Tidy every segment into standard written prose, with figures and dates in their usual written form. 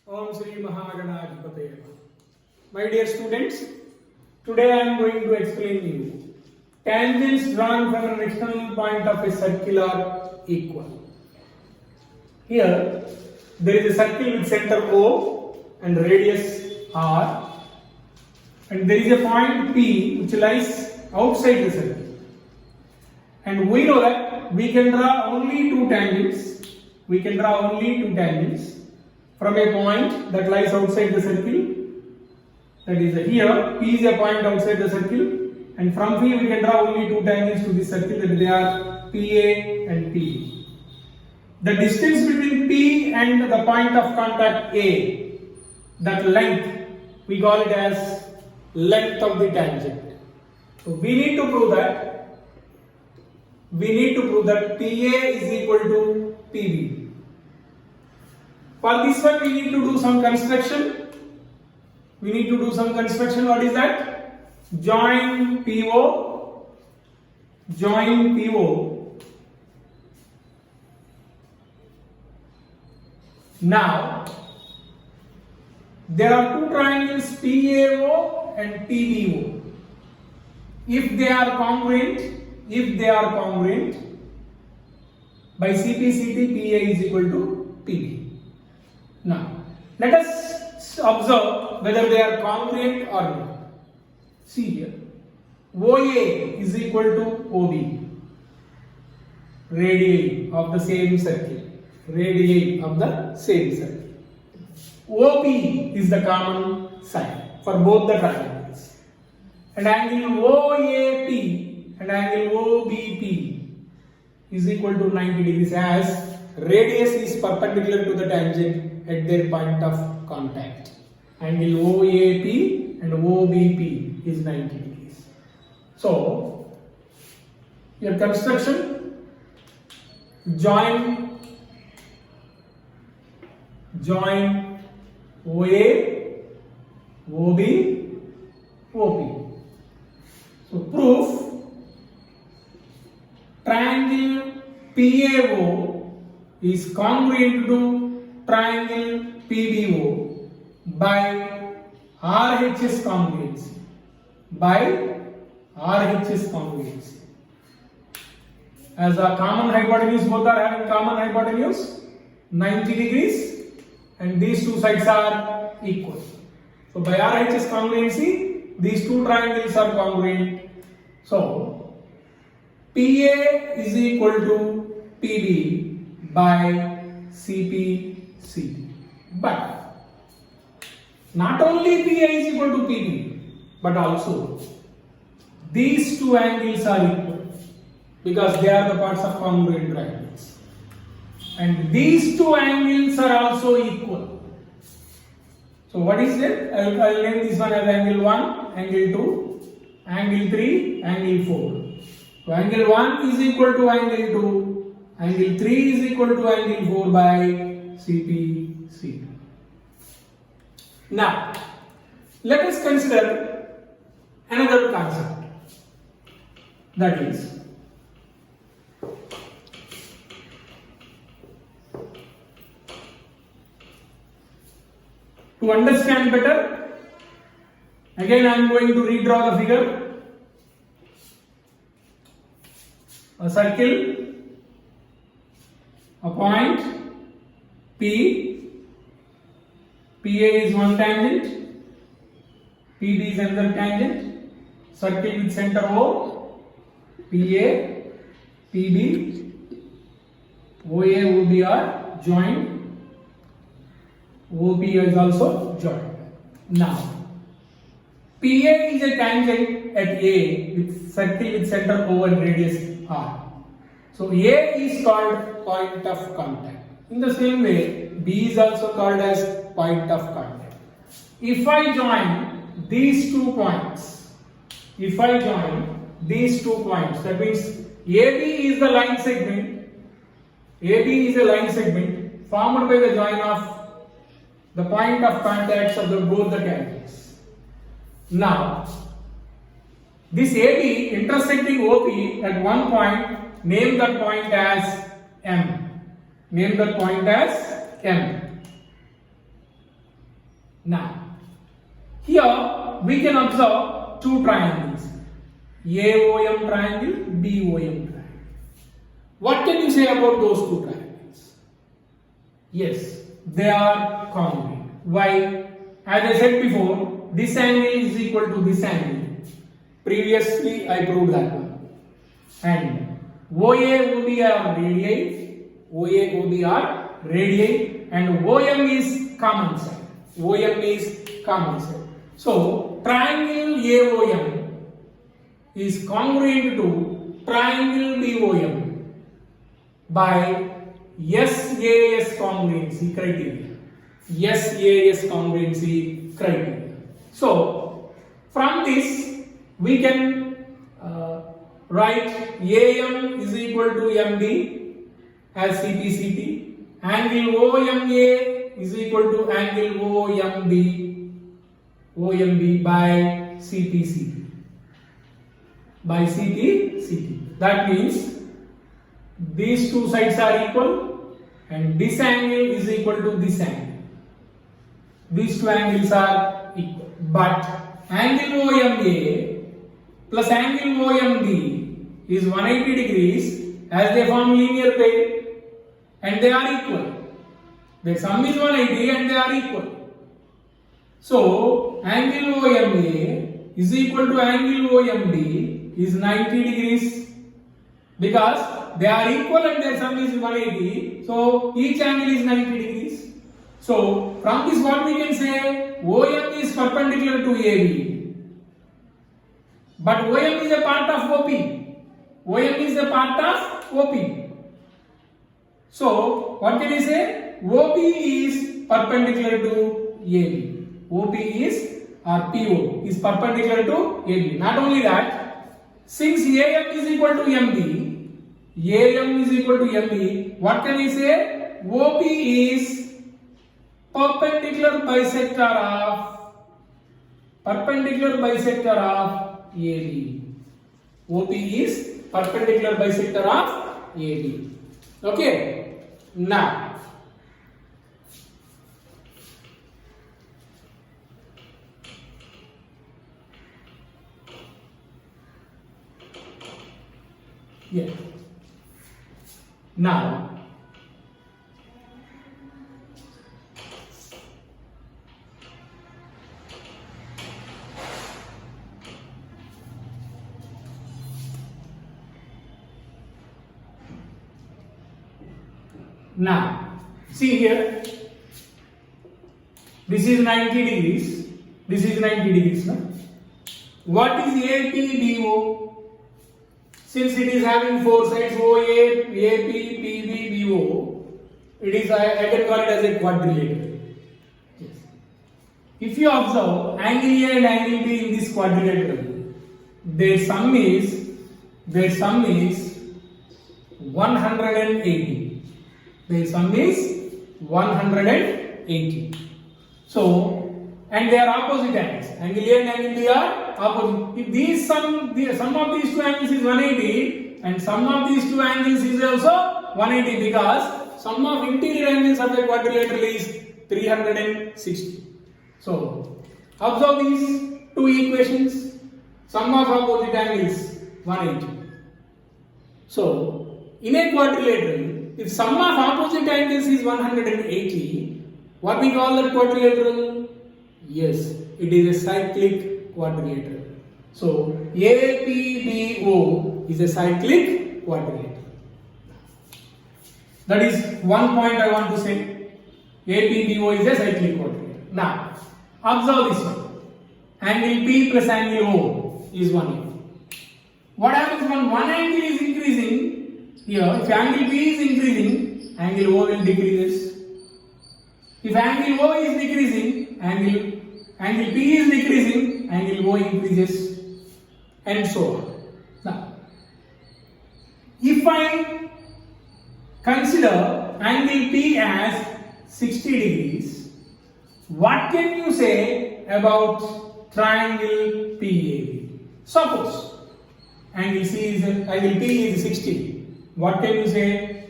Om Sri Mahaganadhipataye Namaha. My dear students, today I am going to explain you tangents drawn from an external point of a circle are equal. Here there is a circle with center O and radius R, and there is a point P which lies outside the circle. And we know that we can draw only two tangents. We can draw only two tangents from a point that lies outside the circle. That is here, P is a point outside the circle, and from P we can draw only two tangents to this circle, that they are PA and PB. The distance between P and the point of contact A, that length, we call it as length of the tangent. So we need to prove that PA is equal to PB. For this one we need to do some construction. What is that? Join PO. Now, there are two triangles PAO and PBO. If they are congruent, by CP/CT, PA is equal to PB. Now, let us observe whether they are congruent or not. See here, OA is equal to OB, radii of the same circle. OP is the common side for both the triangles, and angle OAP and angle OBP is equal to 90 degrees as radius is perpendicular to the tangent at their point of contact. Angle OAP and OBP is 90 degrees. So, your construction, join OA, OB, OP. So, proof, triangle PAO is congruent to triangle PBO by RHS congruency. As a common hypotenuse, both are having common hypotenuse 90 degrees, and these two sides are equal. So by RHS congruency, these two triangles are congruent. So PA is equal to PB by CP/CT. But not only PA is equal to PB, but also these two angles are equal because they are the parts of congruent triangles. And these two angles are also equal. So what is it? I will name this one as angle 1, angle 2, angle 3, angle 4. So angle 1 is equal to angle 2, angle 3 is equal to angle 4 by CP/CT. Now, let us consider another concept, that is, to understand better, again I am going to redraw the figure. A circle, a point P, PA is one tangent, PB is another tangent, circle with center O, PA, PB, OA, OB are joined, OP is also joined. Now, PA is a tangent at A with circle with center O and radius R. So A is called point of contact. In the same way, B is also called as point of contact. If I join these 2 points, that means AB is the line segment. AB is a line segment formed by the join of the point of contacts of both the tangents. Now, this AB intersecting OP at one point, name that point as M. Now, here we can observe two triangles, AOM triangle, BOM triangle. What can you say about those two triangles? Yes, they are congruent. Why? As I said before, this angle is equal to this angle. Previously, I proved that one. And OA, OB are radii, OA, OB are radii, and OM is common side. OM is common side. So, triangle AOM is congruent to triangle BOM by SAS congruency criteria. SAS congruency criteria. So, from this we can write AM is equal to MD as CPCT, angle OMA is equal to angle OMB by CPCT. By CPCT. That means these two sides are equal and this angle is equal to this angle. These two angles are equal. But angle OMA plus angle OMB is 180 degrees as they form linear pair and they are equal. Their sum is 180 and they are equal. So, angle OMA is equal to angle OMB is 90 degrees because they are equal and their sum is 180. So, each angle is 90 degrees. So, from this what we can say, OM is perpendicular to AB. But OM is a part of OP. OM is a part of OP. So, what can we say? OP is perpendicular to AB. OP is or PO is perpendicular to AB. Not only that, since AM is equal to MB, AM is equal to MB, what can we say? OP is perpendicular bisector of AB. OP is perpendicular bisector of AB. Okay. Now, yeah. Now, see here, this is 90 degrees, this is 90 degrees. No? What is APBO? Since it is having four sides OA, AP, PB, BO, it is, I can call it as a quadrilateral. Yes. If you observe angle A and angle B in this quadrilateral, their sum is 180. Their sum is 180. So, and they are opposite angles. Angle A and angle B are opposite. If these sum of these two angles is 180 and sum of these two angles is also 180 because sum of interior angles of a quadrilateral is 360. So, observe these two equations. Sum of opposite angles 180. So, in a quadrilateral, if sum of opposite angles is 180, what we call that quadrilateral? Yes, it is a cyclic quadrilateral. So, APBO is a cyclic quadrilateral. That is one point I want to say. APBO is a cyclic quadrilateral. Now, observe this one. Angle P plus angle O is 180. What happens when one angle is increasing? Here, if angle P is increasing, angle O will decrease. If angle O is decreasing, angle P is decreasing, angle O increases, and so on. Now, if I consider angle P as 60 degrees, what can you say about triangle PAB? Suppose angle P is 60. What can you say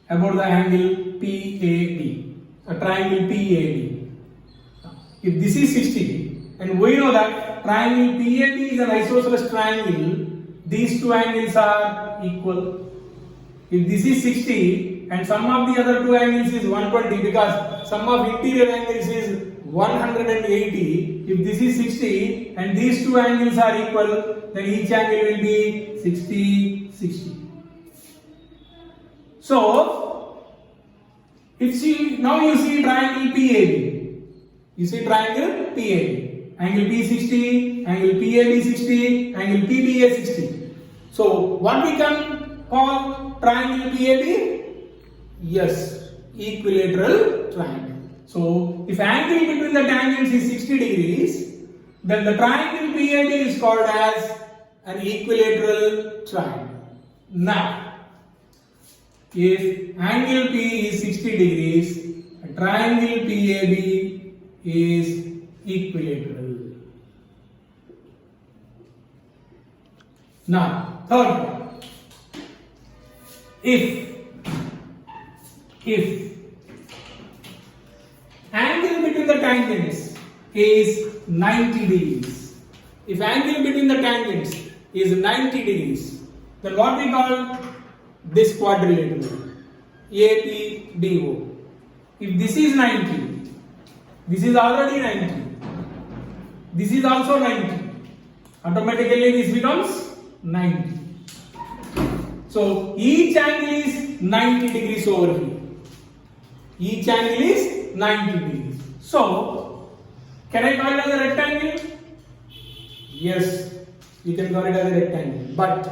about the angle PAB? A triangle PAB. if this is 60, and we know that triangle PAB is an isosceles triangle, these two angles are equal. If this is 60 and sum of the other two angles is 120, because sum of interior angles is 180, if this is 60 and these two angles are equal, then each angle will be 60, 60. So, now you see triangle PAB. You see triangle PAB. Angle P 60, angle PAB 60, angle PBA 60. So, what we can call triangle PAB? Yes, equilateral triangle. So, if angle between the tangents is 60 degrees, then the triangle PAB is called as an equilateral triangle. Now, if angle P is 60 degrees, a triangle PAB is equilateral. Now, third one. If angle between the tangents is 90 degrees, if angle between the tangents is 90 degrees, then what we call this quadrilateral APDO. If this is 90, this is already 90, this is also 90, automatically this becomes 90. So each angle is 90 degrees over here. Each angle is 90 degrees. So, can I call it as a rectangle? Yes, you can call it as a rectangle. But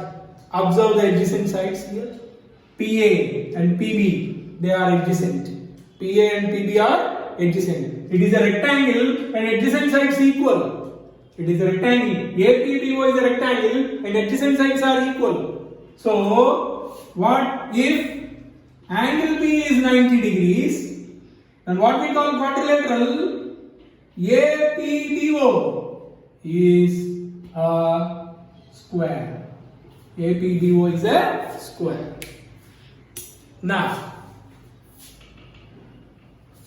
observe the adjacent sides here. PA and PB, they are adjacent. PA and PB are adjacent. It is a rectangle and adjacent sides equal. It is a rectangle. APDO is a rectangle and adjacent sides are equal. So, what if angle P is 90 degrees, then what we call quadrilateral APDO is a square. APDO is a square. Now,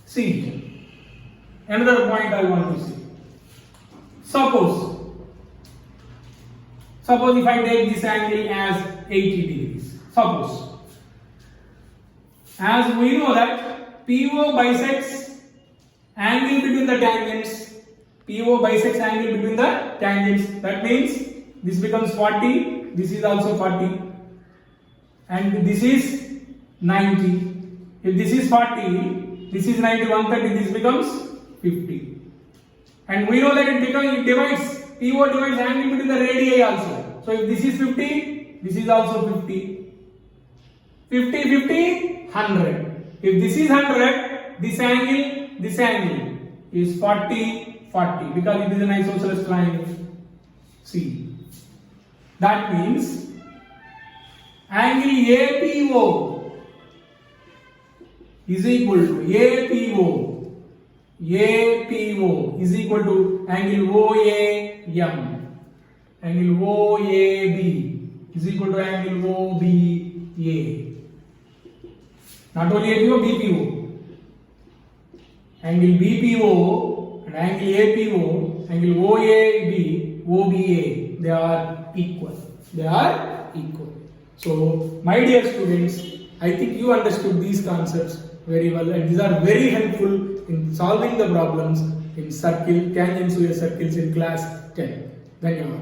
see, another point I want to see. Suppose if I take this angle as 80 degrees. Suppose, as we know that PO bisects angle between the tangents. PO bisects angle between the tangents. That means this becomes 40. This is also 40. And this is 90. If this is 40, this is 90, 130, this becomes 50. And we know that it divides, PO divides angle between the radii also. So if this is 50, this is also 50. 50, 50, 100. If this is 100, this angle is 40, 40 because it is an isosceles triangle. See, that means angle APO is equal to APO is equal to angle OAM. Angle OAB is equal to angle OBA. Not only APO, BPO. Angle BPO and angle APO, angle OAB, OBA, they are equal. They are equal. So, my dear students, I think you understood these concepts very well, and these are very helpful in solving the problems in tangents to circles in class 10. Dhanyawad.